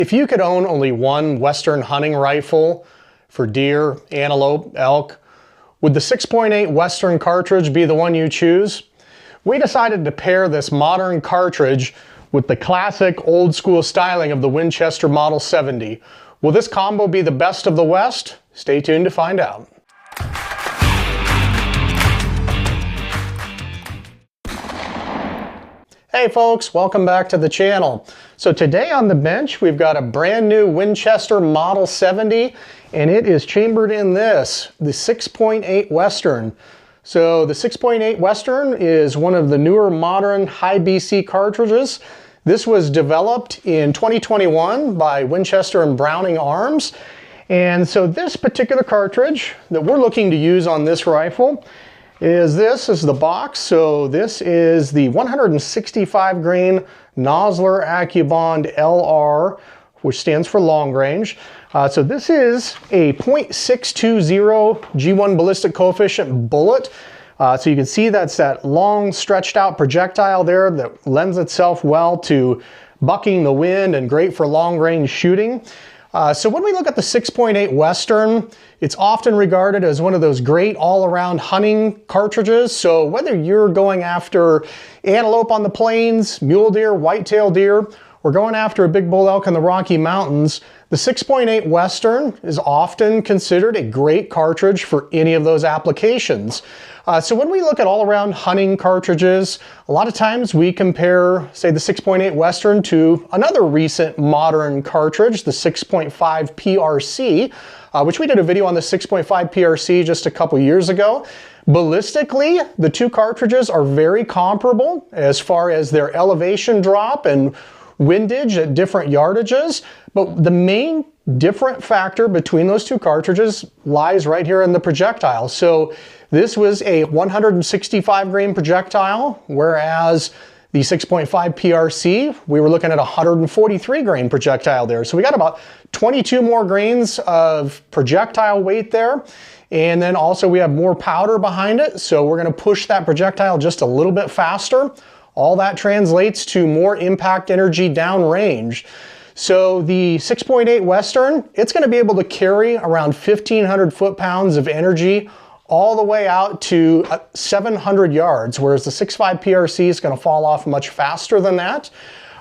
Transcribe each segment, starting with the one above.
If you could own only one Western hunting rifle for deer, antelope, elk, would the 6.8 Western cartridge be the one you choose? We decided to pair this modern cartridge with the classic old school styling of the Winchester Model 70. Will this combo be the best of the West? Stay tuned to find out. Hey folks, welcome back to the channel. So today on the bench we've got a brand new Winchester Model 70 and it is chambered in this, the 6.8 Western. So the 6.8 Western is one of the newer modern high BC cartridges. This was developed in 2021 by Winchester and Browning Arms. And so this particular cartridge that we're looking to use on this rifle is the box. So this is the 165 grain Nosler AccuBond LR, which stands for long range. So this is a .620 G1 ballistic coefficient bullet. So you can see that's that long stretched out projectile there that lends itself well to bucking the wind and great for long range shooting. So when we look at the 6.8 Western, it's often regarded as one of those great all-around hunting cartridges. So whether you're going after antelope on the plains, mule deer, whitetail deer, or going after a big bull elk in the Rocky Mountains, the 6.8 Western is often considered a great cartridge for any of those applications. So when we look at all-around hunting cartridges, a lot of times we compare, say, the 6.8 Western to another recent modern cartridge, the 6.5 PRC, which we did a video on the 6.5 PRC just a couple years ago. Ballistically, the two cartridges are very comparable as far as their elevation drop and windage at different yardages, but the main different factor between those two cartridges lies right here in the projectile. So this was a 165 grain projectile, whereas the 6.5 PRC, we were looking at a 143 grain projectile there. So we got about 22 more grains of projectile weight there. And then also we have more powder behind it. So we're gonna push that projectile just a little bit faster. All that translates to more impact energy downrange. So the 6.8 Western, it's going to be able to carry around 1,500 foot-pounds of energy all the way out to 700 yards, whereas the 6.5 PRC is going to fall off much faster than that.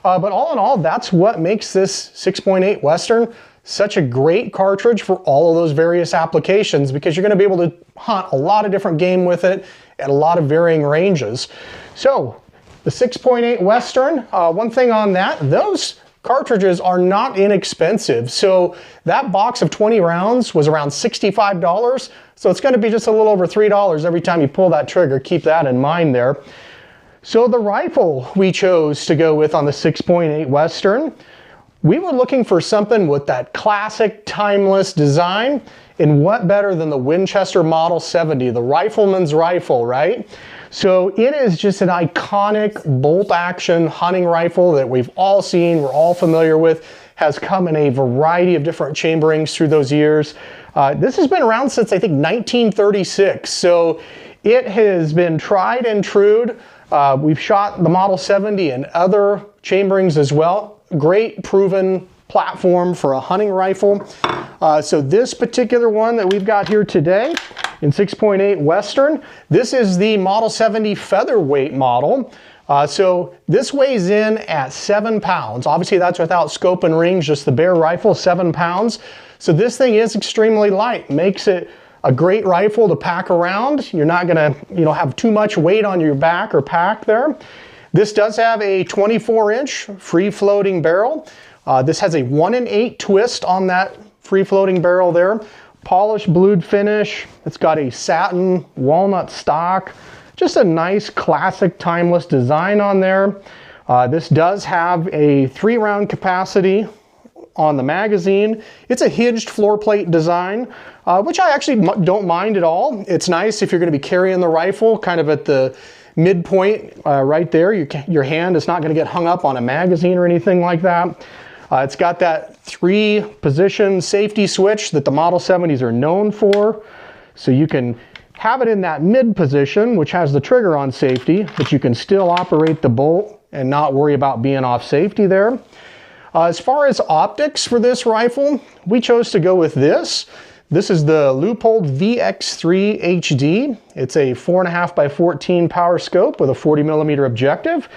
But all in all, that's what makes this 6.8 Western such a great cartridge for all of those various applications, because you're going to be able to hunt a lot of different game with it at a lot of varying ranges. So the 6.8 Western, one thing on that, those cartridges are not inexpensive. So that box of 20 rounds was around $65. So it's going to be just a little over $3 every time you pull that trigger. Keep that in mind there. So the rifle we chose to go with on the 6.8 Western, we were looking for something with that classic timeless design. And what better than the Winchester Model 70, the rifleman's rifle, right? So it is just an iconic bolt action hunting rifle that we've all seen, we're all familiar with, has come in a variety of different chamberings through those years. This has been around since I think 1936, so it has been tried and true. We've shot the Model 70 and other chamberings as well. Great proven platform for a hunting rifle. So this particular one that we've got here today in 6.8 Western, this is the Model 70 Featherweight model. So this weighs in at 7 pounds. Obviously that's without scope and range, just the bare rifle, 7 pounds. So this thing is extremely light, makes it a great rifle to pack around. You're not gonna, have too much weight on your back or pack there. This does have a 24-inch free-floating barrel. This has a 1-in-8 twist on that free-floating barrel there. Polished blued finish. It's got a satin walnut stock. Just a nice classic timeless design on there. This does have a 3-round capacity on the magazine. It's a hinged floor plate design, which I actually don't mind at all. It's nice if you're going to be carrying the rifle kind of at the midpoint right there. Your hand is not going to get hung up on a magazine or anything like that. It's got that 3-position safety switch that the Model 70s are known for. So you can have it in that mid position, which has the trigger on safety, but you can still operate the bolt and not worry about being off safety there. As far as optics for this rifle, we chose to go with this. This is the Leupold VX3 HD. It's a 4.5 by 14 power scope with a 40mm objective.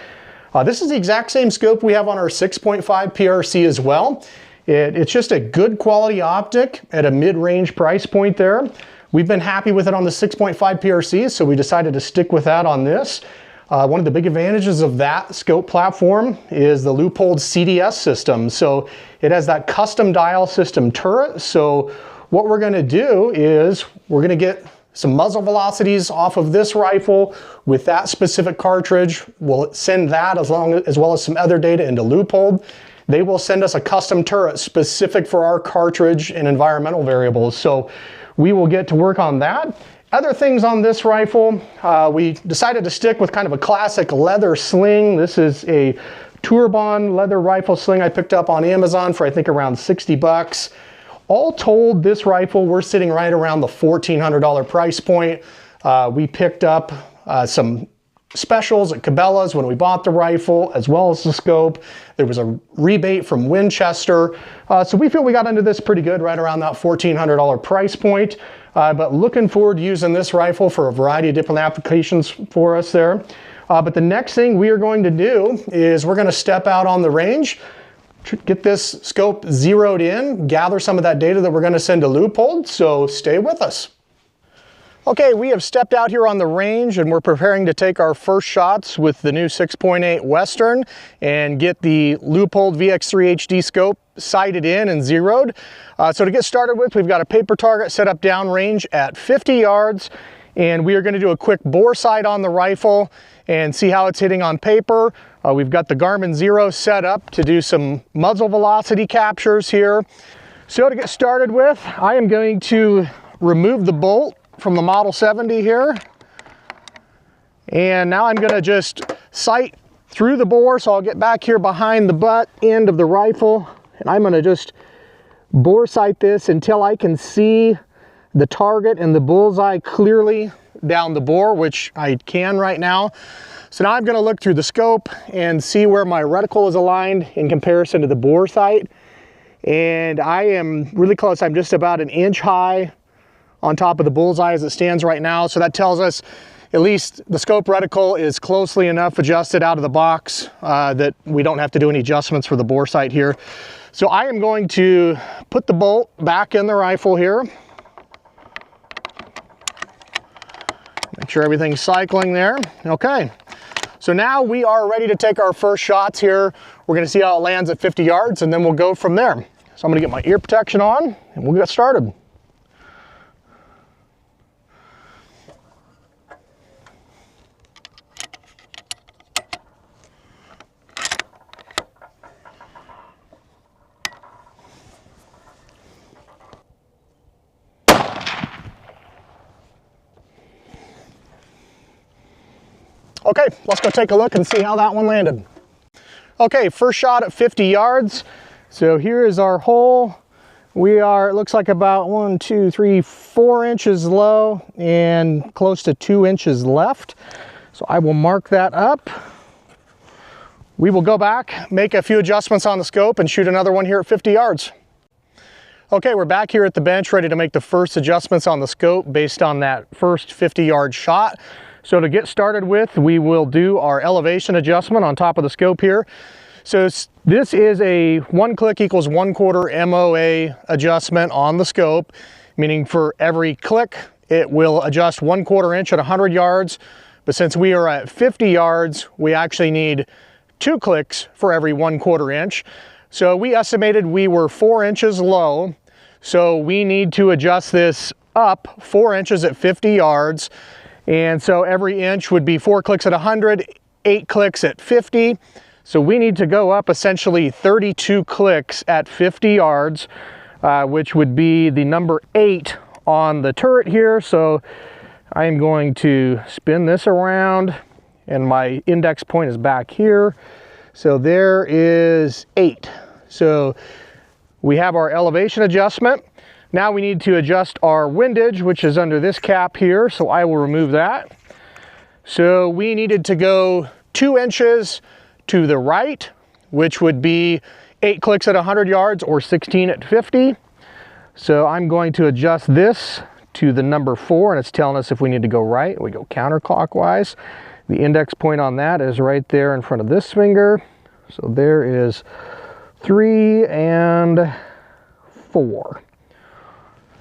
This is the exact same scope we have on our 6.5 PRC as well. It's just a good quality optic at a mid-range price point there. We've been happy with it on the 6.5 PRC, so we decided to stick with that on this. One of the big advantages of that scope platform is the Leupold CDS system. So it has that custom dial system turret. So what we're going to do is we're going to get some muzzle velocities off of this rifle with that specific cartridge. We'll send that as well as some other data into Leupold. They will send us a custom turret specific for our cartridge and environmental variables. So we will get to work on that. Other things on this rifle, we decided to stick with kind of a classic leather sling. This is a TOURBON leather rifle sling I picked up on Amazon for I think around 60 bucks. All told, this rifle, we're sitting right around the $1,400 price point. We picked up some specials at Cabela's when we bought the rifle, as well as the scope. There was a rebate from Winchester. So we feel we got into this pretty good, right around that $1,400 price point. But looking forward to using this rifle for a variety of different applications for us there. But the next thing we are going to do is we're going to step out on the range, get this scope zeroed in, gather some of that data that we're going to send to Leupold, so stay with us. Okay, we have stepped out here on the range and we're preparing to take our first shots with the new 6.8 Western and get the Leupold VX3 HD scope sighted in and zeroed. So to get started with, we've got a paper target set up downrange at 50 yards, and we are going to do a quick bore sight on the rifle and see how it's hitting on paper. We've got the Garmin Zero set up to do some muzzle velocity captures here. So to get started with, I am going to remove the bolt from the Model 70 here. And now I'm going to just sight through the bore, so I'll get back here behind the butt end of the rifle, and I'm going to just bore sight this until I can see the target and the bullseye clearly down the bore, which I can right now. So now I'm going to look through the scope and see where my reticle is aligned in comparison to the bore sight. And I am really close. I'm just about an inch high on top of the bullseye as it stands right now. So that tells us at least the scope reticle is closely enough adjusted out of the box that we don't have to do any adjustments for the bore sight here. So I am going to put the bolt back in the rifle here. Make sure everything's cycling there. Okay, so now we are ready to take our first shots here. We're gonna see how it lands at 50 yards and then we'll go from there. So I'm gonna get my ear protection on and we'll get started. Okay, let's go take a look and see how that one landed. Okay, first shot at 50 yards. So here is our hole. We are, it looks like about 1, 2, 3, 4 inches low and close to 2 inches left. So I will mark that up. We will go back, make a few adjustments on the scope and shoot another one here at 50 yards. Okay, we're back here at the bench ready to make the first adjustments on the scope based on that first 50-yard shot. So to get started with, we will do our elevation adjustment on top of the scope here. So this is a 1 click equals 1/4 MOA adjustment on the scope, meaning for every click, it will adjust 1/4 inch at 100 yards. But since we are at 50 yards, we actually need 2 clicks for every 1/4 inch. So we estimated we were 4 inches low. So we need to adjust this up 4 inches at 50 yards. And so every inch would be 4 clicks at 100, 8 clicks at 50. So we need to go up essentially 32 clicks at 50 yards, which would be the number 8 on the turret here. So I am going to spin this around and my index point is back here. So there is 8. So we have our elevation adjustment. Now we need to adjust our windage, which is under this cap here, so I will remove that. So we needed to go 2 inches to the right, which would be 8 clicks at 100 yards or 16 at 50. So I'm going to adjust this to the number 4, and it's telling us if we need to go right. We go counterclockwise. The index point on that is right there in front of this finger. So there is 3 and 4.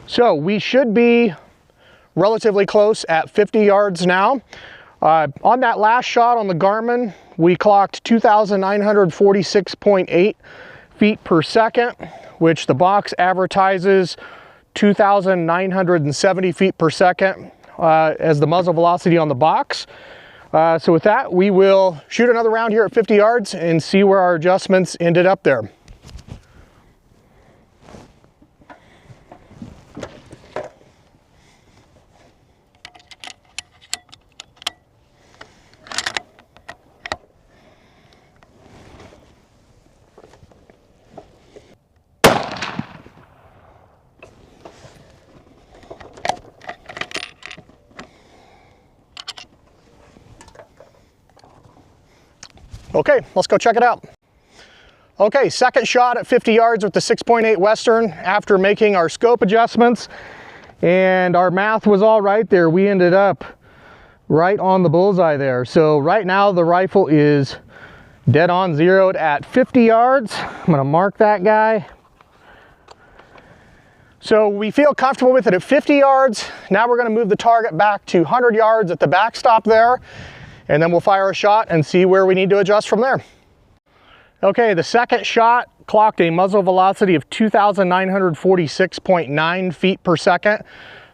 So we should be relatively close at 50 yards now. On that last shot on the Garmin, we clocked 2,946.8 feet per second, which the box advertises 2,970 feet per second as the muzzle velocity on the box. So with that, we will shoot another round here at 50 yards and see where our adjustments ended up there. Okay, let's go check it out. Okay, second shot at 50 yards with the 6.8 Western after making our scope adjustments, and our math was all right there. We ended up right on the bullseye there. So right now the rifle is dead on zeroed at 50 yards. I'm gonna mark that guy. So we feel comfortable with it at 50 yards. Now we're gonna move the target back to 100 yards at the backstop there, and then we'll fire a shot and see where we need to adjust from there. Okay, the second shot clocked a muzzle velocity of 2,946.9 feet per second.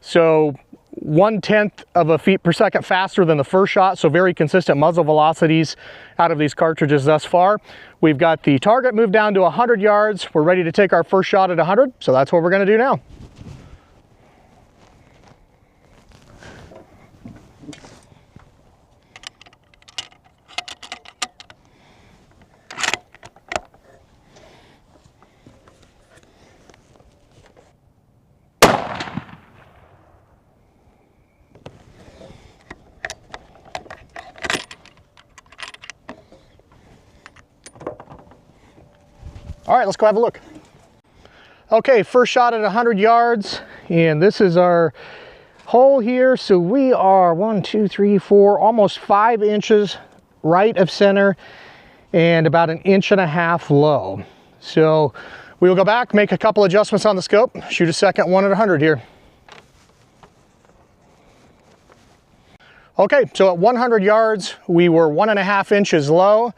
So 1/10 of a feet per second faster than the first shot. So very consistent muzzle velocities out of these cartridges thus far. We've got the target moved down to 100 yards. We're ready to take our first shot at 100. So that's what we're gonna do now. All right, let's go have a look. Okay, first shot at 100 yards, and this is our hole here. So we are 1, 2, 3, 4, almost 5 inches right of center and about 1.5 inches low. So we will go back, make a couple adjustments on the scope, shoot a second one at 100 here. Okay, so at 100 yards, we were 1.5 inches low.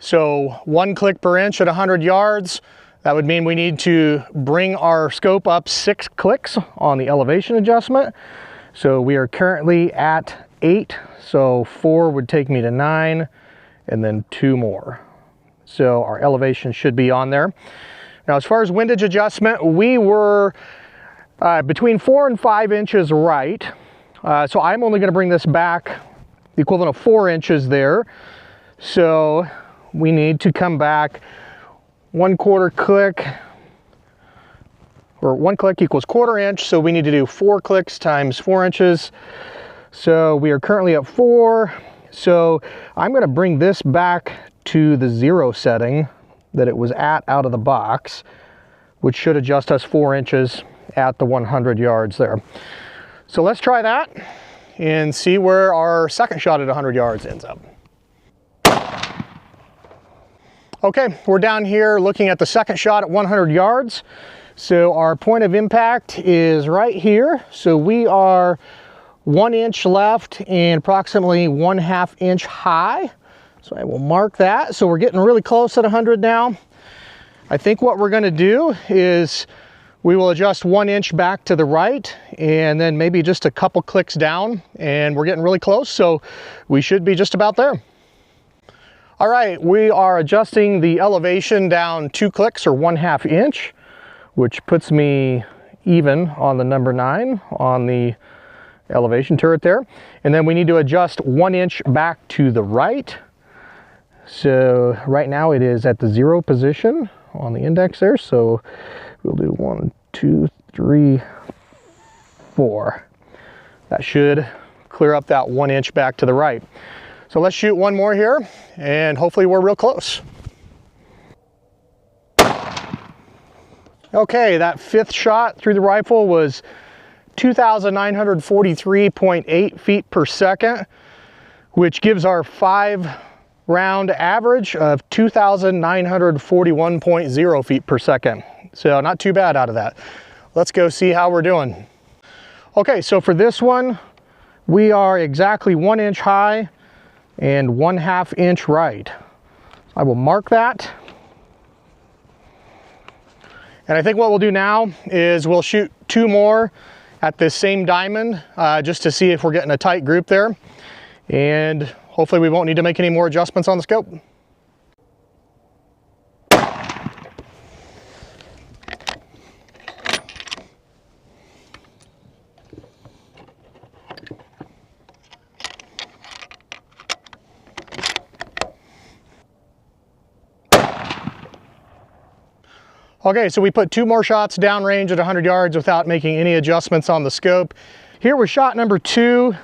So 1 click per inch at 100 yards. That would mean we need to bring our scope up 6 clicks on the elevation adjustment. So we are currently at 8. So 4 would take me to 9, and then 2 more. So our elevation should be on there. Now, as far as windage adjustment, we were between 4 and 5 inches right. So I'm only going to bring this back the equivalent of 4 inches there. So we need to come back 1/4 click, or 1 click equals 1/4 inch. So we need to do 4 clicks times 4 inches. So we are currently at 4. So I'm going to bring this back to the 0 setting that it was at out of the box, which should adjust us 4 inches at the 100 yards there. So let's try that and see where our second shot at 100 yards ends up. Okay, we're down here looking at the second shot at 100 yards. So our point of impact is right here. So we are 1 inch left and approximately 1/2 inch high. So I will mark that. So we're getting really close at 100 now. I think what we're gonna do is we will adjust 1 inch back to the right and then maybe just a couple clicks down, and we're getting really close. So we should be just about there. All right, we are adjusting the elevation down 2 clicks or 1/2 inch, which puts me even on the number 9 on the elevation turret there. And then we need to adjust 1 inch back to the right. So right now it is at the 0 position on the index there. So we'll do 1, 2, 3, 4. That should clear up that 1 inch back to the right. So let's shoot one more here, and hopefully we're real close. Okay, that 5th shot through the rifle was 2,943.8 feet per second, which gives our 5-round average of 2,941.0 feet per second. So not too bad out of that. Let's go see how we're doing. Okay, so for this one, we are exactly 1 inch high and 1/2 inch right. I will mark that. And I think what we'll do now is we'll shoot 2 more at this same diamond just to see if we're getting a tight group there. And hopefully we won't need to make any more adjustments on the scope. Okay, so we put 2 more shots downrange at 100 yards without making any adjustments on the scope. Here was shot number 2.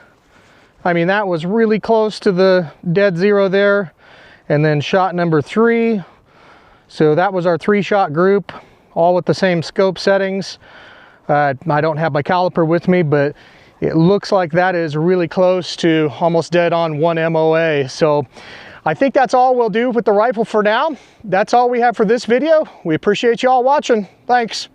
I mean, that was really close to the dead zero there. And then shot number 3. So that was our 3-shot group, all with the same scope settings. I don't have my caliper with me, but it looks like that is really close to almost dead on 1 MOA. So I think that's all we'll do with the rifle for now. That's all we have for this video. We appreciate you all watching. Thanks.